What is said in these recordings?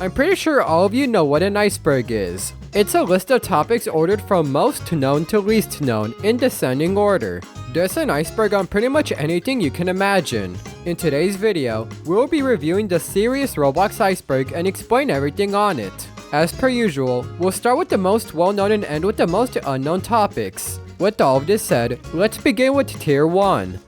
I'm pretty sure all of you know what an iceberg is. It's a list of topics ordered from most known to least known in descending order. There's an iceberg on pretty much anything you can imagine. In today's video, we'll be reviewing the serious Roblox iceberg and explain everything on it. As per usual, we'll start with the most well-known and end with the most unknown topics. With all of this said, let's begin with Tier 1.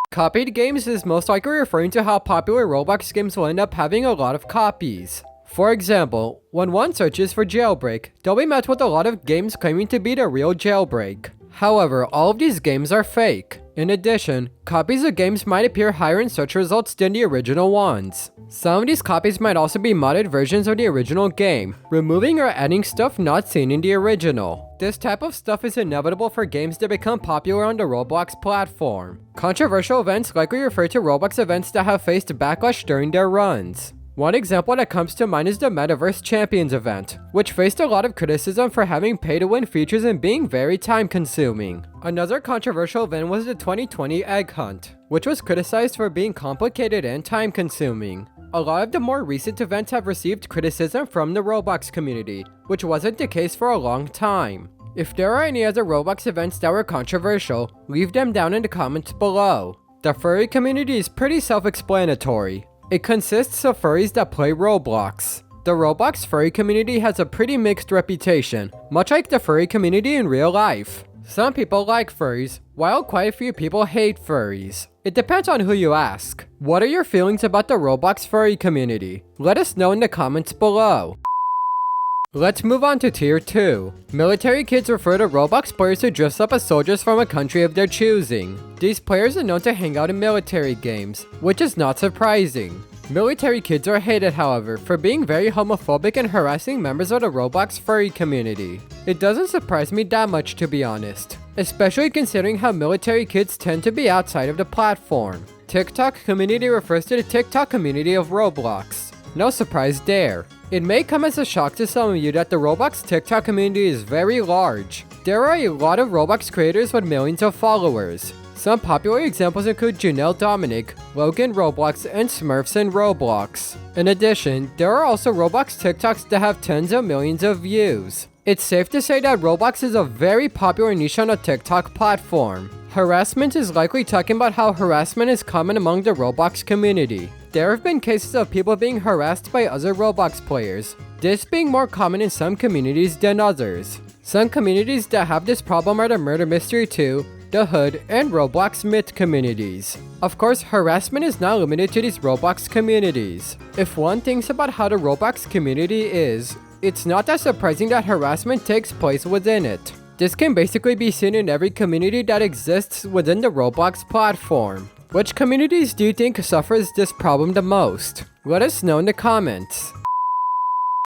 Copied games is most likely referring to how popular Roblox games will end up having a lot of copies. For example, when one searches for jailbreak, they'll be met with a lot of games claiming to be the real jailbreak. However, all of these games are fake. In addition, copies of games might appear higher in search results than the original ones. Some of these copies might also be modded versions of the original game, removing or adding stuff not seen in the original. This type of stuff is inevitable for games that become popular on the Roblox platform. Controversial events likely refer to Roblox events that have faced backlash during their runs. One example that comes to mind is the Metaverse Champions event, which faced a lot of criticism for having pay-to-win features and being very time-consuming. Another controversial event was the 2020 Egg Hunt, which was criticized for being complicated and time-consuming. A lot of the more recent events have received criticism from the Roblox community, which wasn't the case for a long time. If there are any other Roblox events that were controversial, leave them down in the comments below. The furry community is pretty self-explanatory. It consists of furries that play Roblox. The Roblox furry community has a pretty mixed reputation, much like the furry community in real life. Some people like furries, while quite a few people hate furries. It depends on who you ask. What are your feelings about the Roblox furry community? Let us know in the comments below. Let's move on to Tier 2. Military kids refer to Roblox players who dress up as soldiers from a country of their choosing. These players are known to hang out in military games, which is not surprising. Military kids are hated, however, for being very homophobic and harassing members of the Roblox furry community. It doesn't surprise me that much, to be honest, especially considering how military kids tend to be outside of the platform. TikTok community refers to the TikTok community of Roblox. No surprise there. It may come as a shock to some of you that the Roblox TikTok community is very large. There are a lot of Roblox creators with millions of followers. Some popular examples include Janelle Dominic, Logan Roblox, and Smurfs in Roblox. In addition, there are also Roblox TikToks that have tens of millions of views. It's safe to say that Roblox is a very popular niche on the TikTok platform. Harassment is likely talking about how harassment is common among the Roblox community. There have been cases of people being harassed by other Roblox players, this being more common in some communities than others. Some communities that have this problem are the Murder Mystery 2, the Hood, and Roblox Myth communities. Of course, harassment is not limited to these Roblox communities. If one thinks about how the Roblox community is, it's not that surprising that harassment takes place within it. This can basically be seen in every community that exists within the Roblox platform. Which communities do you think suffers this problem the most? Let us know in the comments.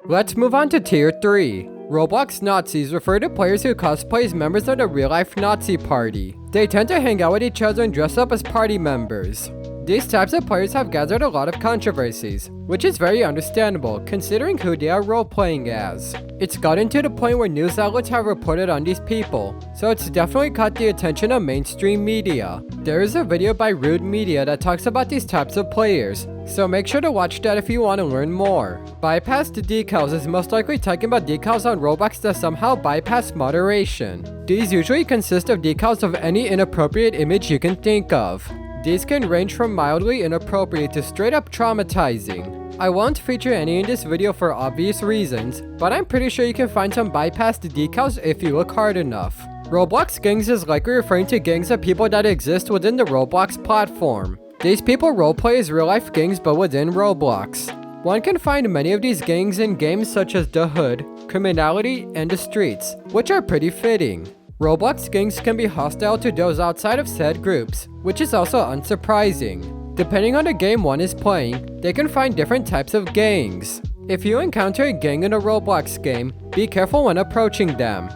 Let's move on to Tier 3. Roblox Nazis refer to players who cosplay as members of the real-life Nazi party. They tend to hang out with each other and dress up as party members. These types of players have gathered a lot of controversies, which is very understandable considering who they are role-playing as. It's gotten to the point where news outlets have reported on these people, so it's definitely caught the attention of mainstream media. There is a video by Rude Media that talks about these types of players, so make sure to watch that if you want to learn more. Bypassed decals is most likely talking about decals on Roblox that somehow bypass moderation. These usually consist of decals of any inappropriate image you can think of. These can range from mildly inappropriate to straight up traumatizing. I won't feature any in this video for obvious reasons, but I'm pretty sure you can find some bypassed decals if you look hard enough. Roblox gangs is likely referring to gangs of people that exist within the Roblox platform. These people roleplay as real-life gangs but within Roblox. One can find many of these gangs in games such as The Hood, Criminality, and The Streets, which are pretty fitting. Roblox gangs can be hostile to those outside of said groups, which is also unsurprising. Depending on the game one is playing, they can find different types of gangs. If you encounter a gang in a Roblox game, be careful when approaching them.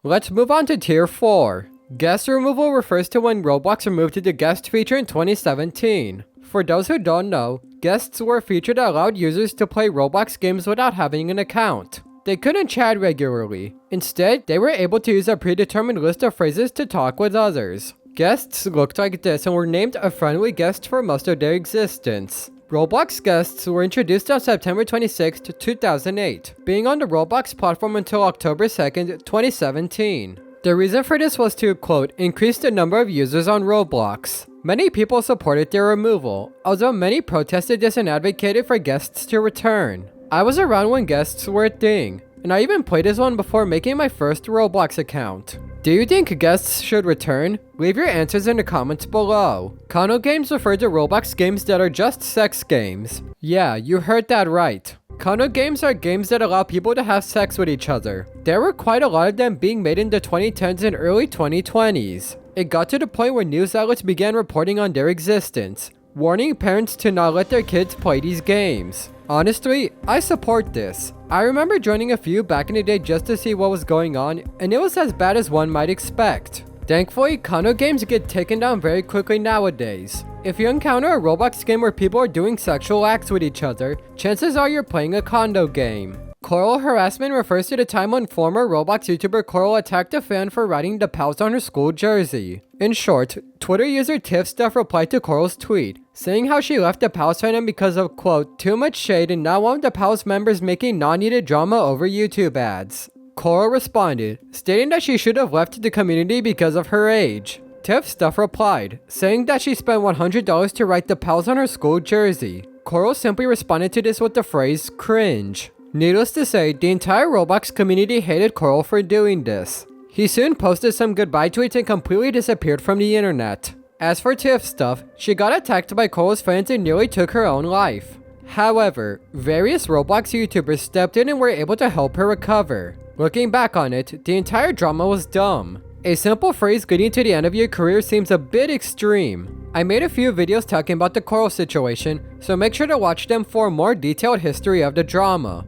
Let's move on to Tier 4. Guest removal refers to when Roblox removed the guest feature in 2017. For those who don't know, guests were a feature that allowed users to play Roblox games without having an account. They couldn't chat regularly. Instead, they were able to use a predetermined list of phrases to talk with others. Guests looked like this and were named a friendly guest for most of their existence. Roblox guests were introduced on September 26, 2008, being on the Roblox platform until October 2, 2017. The reason for this was to, quote, increase the number of users on Roblox. Many people supported their removal, although many protested this and advocated for guests to return. I was around when guests were a thing, and I even played as one before making my first Roblox account. Do you think guests should return? Leave your answers in the comments below. Kano games refer to Roblox games that are just sex games. Yeah, you heard that right. Kano games are games that allow people to have sex with each other. There were quite a lot of them being made in the 2010s and early 2020s. It got to the point where news outlets began reporting on their existence, warning parents to not let their kids play these games. Honestly, I support this. I remember joining a few back in the day just to see what was going on, and it was as bad as one might expect. Thankfully, Kano games get taken down very quickly nowadays. If you encounter a Roblox game where people are doing sexual acts with each other, chances are you're playing a condo game. Coral harassment refers to the time when former Roblox YouTuber Coral attacked a fan for writing the pals on her school jersey. In short, Twitter user TiffStuff replied to Coral's tweet, saying how she left the pals fandom because of, quote, too much shade and not one of the pals members making non-needed drama over YouTube ads. Coral responded, stating that she should have left the community because of her age. TiffStuff replied, saying that she spent $100 to write the pals on her school jersey. Coral simply responded to this with the phrase, cringe. Needless to say, the entire Roblox community hated Coral for doing this. He soon posted some goodbye tweets and completely disappeared from the internet. As for TiffStuff, she got attacked by Coral's fans and nearly took her own life. However, various Roblox YouTubers stepped in and were able to help her recover. Looking back on it, the entire drama was dumb. A simple phrase getting to the end of your career seems a bit extreme. I made a few videos talking about the Coral situation, so make sure to watch them for a more detailed history of the drama.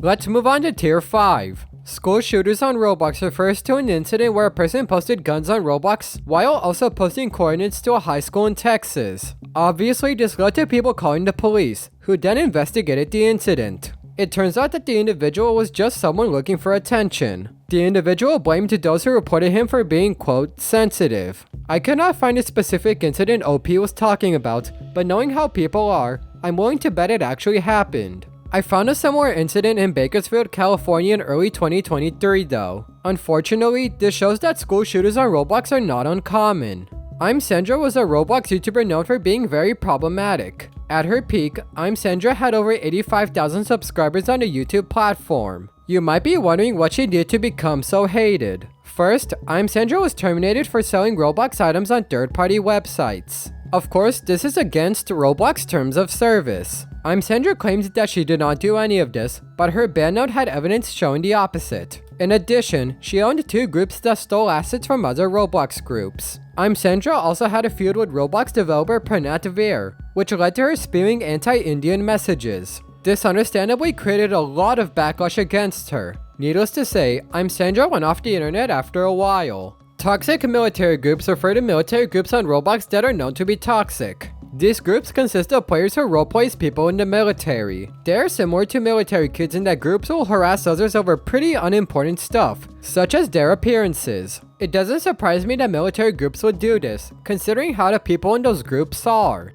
Let's move on to Tier 5. School shooters on Roblox refers to an incident where a person posted guns on Roblox while also posting coordinates to a high school in Texas. Obviously, this led to people calling the police, who then investigated the incident. It turns out that the individual was just someone looking for attention. The individual blamed those who reported him for being, quote, sensitive. I could not find a specific incident OP was talking about, but knowing how people are, I'm willing to bet it actually happened. I found a similar incident in Bakersfield, California in early 2023 though. Unfortunately, this shows that school shooters on Roblox are not uncommon. I'm Sandra was a Roblox YouTuber known for being very problematic. At her peak, I'm Sandra had over 85,000 subscribers on the YouTube platform. You might be wondering what she did to become so hated. First, I'm Sandra was terminated for selling Roblox items on third-party websites. Of course, this is against Roblox terms of service. I'm Sandra claims that she did not do any of this, but her ban note had evidence showing the opposite. In addition, she owned 2 groups that stole assets from other Roblox groups. I'm Sandra also had a feud with Roblox developer Pranat Veer, which led to her spewing anti-Indian messages. This understandably created a lot of backlash against her. Needless to say, I'm Sandra went off the internet after a while. Toxic military groups refer to military groups on Roblox that are known to be toxic. These groups consist of players who roleplay as people in the military. They are similar to military kids in that groups will harass others over pretty unimportant stuff, such as their appearances. It doesn't surprise me that military groups would do this, considering how the people in those groups are.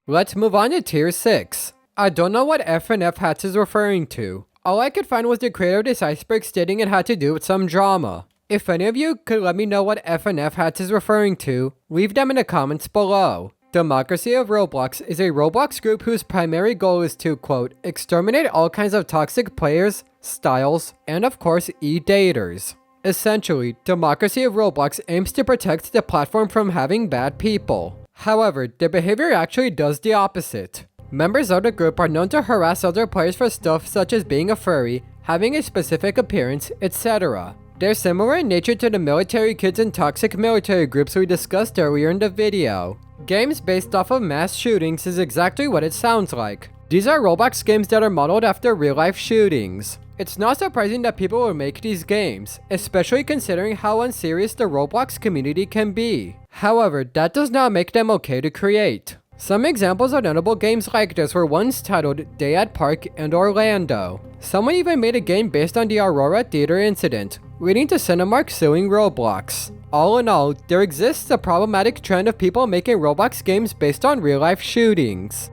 Let's move on to Tier 6. I don't know what FNF Hats is referring to. All I could find was the creator of this iceberg stating it had to do with some drama. If any of you could let me know what FNF Hats is referring to, leave them in the comments below. Democracy of Roblox is a Roblox group whose primary goal is to, quote, exterminate all kinds of toxic players, styles, and of course, e-daters. Essentially, Democracy of Roblox aims to protect the platform from having bad people. However, their behavior actually does the opposite. Members of the group are known to harass other players for stuff such as being a furry, having a specific appearance, etc. They're similar in nature to the military kids and toxic military groups we discussed earlier in the video. Games based off of mass shootings is exactly what it sounds like. These are Roblox games that are modeled after real-life shootings. It's not surprising that people will make these games, especially considering how unserious the Roblox community can be. However, that does not make them okay to create. Some examples of notable games like this were ones titled Day at Park and Orlando. Someone even made a game based on the Aurora Theater incident, leading to Cinemark suing Roblox. All in all, there exists a problematic trend of people making Roblox games based on real-life shootings.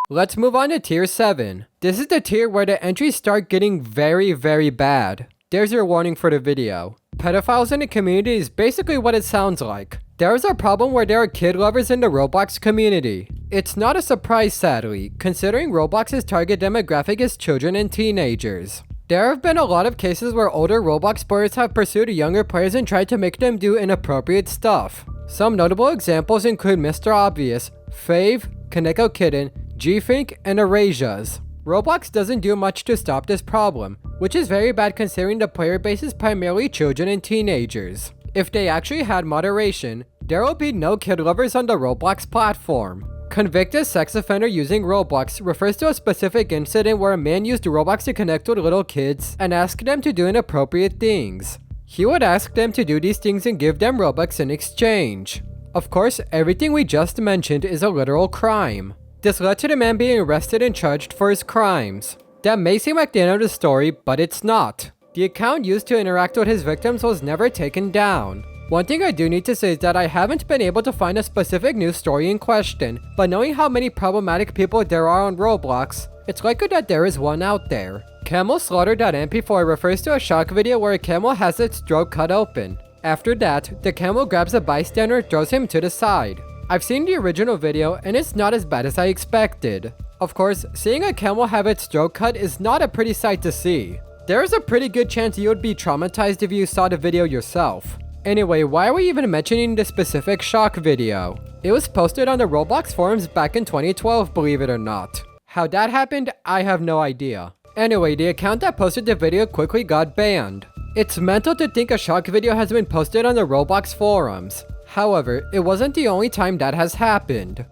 Let's move on to Tier 7. This is the tier where the entries start getting very, very bad. There's your warning for the video. Pedophiles in the community is basically what it sounds like. There is a problem where there are kid lovers in the Roblox community. It's not a surprise, sadly, considering Roblox's target demographic is children and teenagers. There have been a lot of cases where older Roblox players have pursued younger players and tried to make them do inappropriate stuff. Some notable examples include Mr. Obvious, Fave, Kaneko Kitten, G-Fink, and Erasias. Roblox doesn't do much to stop this problem, which is very bad considering the player base is primarily children and teenagers. If they actually had moderation, there will be no kid lovers on the Roblox platform. Convicted sex offender using Roblox refers to a specific incident where a man used Roblox to connect with little kids and ask them to do inappropriate things. He would ask them to do these things and give them Robux in exchange. Of course, everything we just mentioned is a literal crime. This led to the man being arrested and charged for his crimes. That may seem like the end of the story, but it's not. The account used to interact with his victims was never taken down. One thing I do need to say is that I haven't been able to find a specific news story in question, but knowing how many problematic people there are on Roblox, it's likely that there is one out there. CamelSlaughter.mp4 refers to a shock video where a camel has its throat cut open. After that, the camel grabs a bystander and throws him to the side. I've seen the original video and it's not as bad as I expected. Of course, seeing a camel have its throat cut is not a pretty sight to see. There is a pretty good chance you would be traumatized if you saw the video yourself. Anyway, why are we even mentioning this specific shock video? It was posted on the Roblox forums back in 2012, believe it or not. How that happened, I have no idea. Anyway, the account that posted the video quickly got banned. It's mental to think a shock video has been posted on the Roblox forums. However, it wasn't the only time that has happened.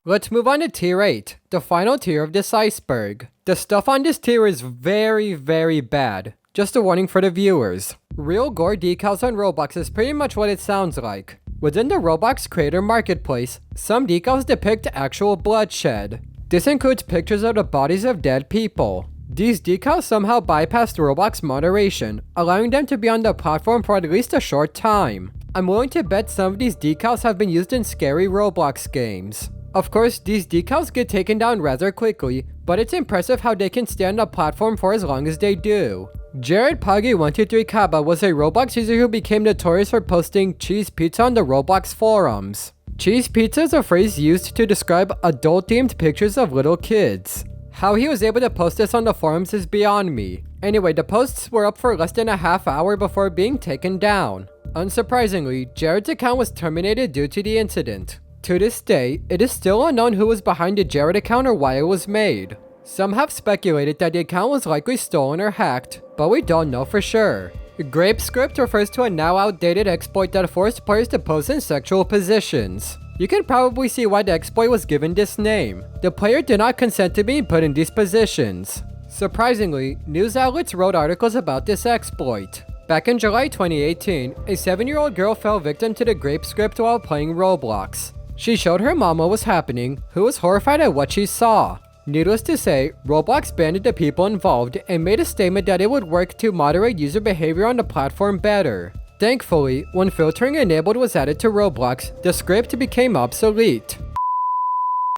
Let's move on to Tier 8, the final tier of this iceberg. The stuff on this tier is very, very bad. Just a warning for the viewers. Real gore decals on Roblox is pretty much what it sounds like. Within the Roblox Creator Marketplace, some decals depict actual bloodshed. This includes pictures of the bodies of dead people. These decals somehow bypassed Roblox moderation, allowing them to be on the platform for at least a short time. I'm willing to bet some of these decals have been used in scary Roblox games. Of course, these decals get taken down rather quickly, but it's impressive how they can stay on the platform for as long as they do. Jared Poggy123 Kaba was a Roblox user who became notorious for posting cheese pizza on the Roblox forums. Cheese pizza is a phrase used to describe adult-themed pictures of little kids. How he was able to post this on the forums is beyond me. Anyway, the posts were up for less than a half hour before being taken down. Unsurprisingly, Jared's account was terminated due to the incident. To this day, it is still unknown who was behind the Jared account or why it was made. Some have speculated that the account was likely stolen or hacked, but we don't know for sure. Grape script refers to a now outdated exploit that forced players to pose in sexual positions. You can probably see why the exploit was given this name. The player did not consent to being put in these positions. Surprisingly, news outlets wrote articles about this exploit. Back in July 2018, a 7-year-old girl fell victim to the grape script while playing Roblox. She showed her mom what was happening, who was horrified at what she saw. Needless to say, Roblox banned the people involved and made a statement that it would work to moderate user behavior on the platform better. Thankfully, when filtering enabled was added to Roblox, the script became obsolete.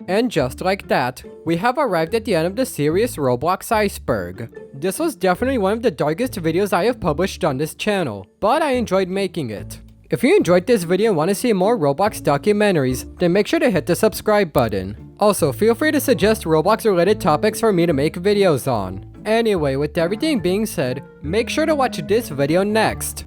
And just like that, we have arrived at the end of the serious Roblox iceberg. This was definitely one of the darkest videos I have published on this channel, but I enjoyed making it. If you enjoyed this video and want to see more Roblox documentaries, then make sure to hit the subscribe button. Also, feel free to suggest Roblox related topics for me to make videos on. Anyway, with everything being said, make sure to watch this video next.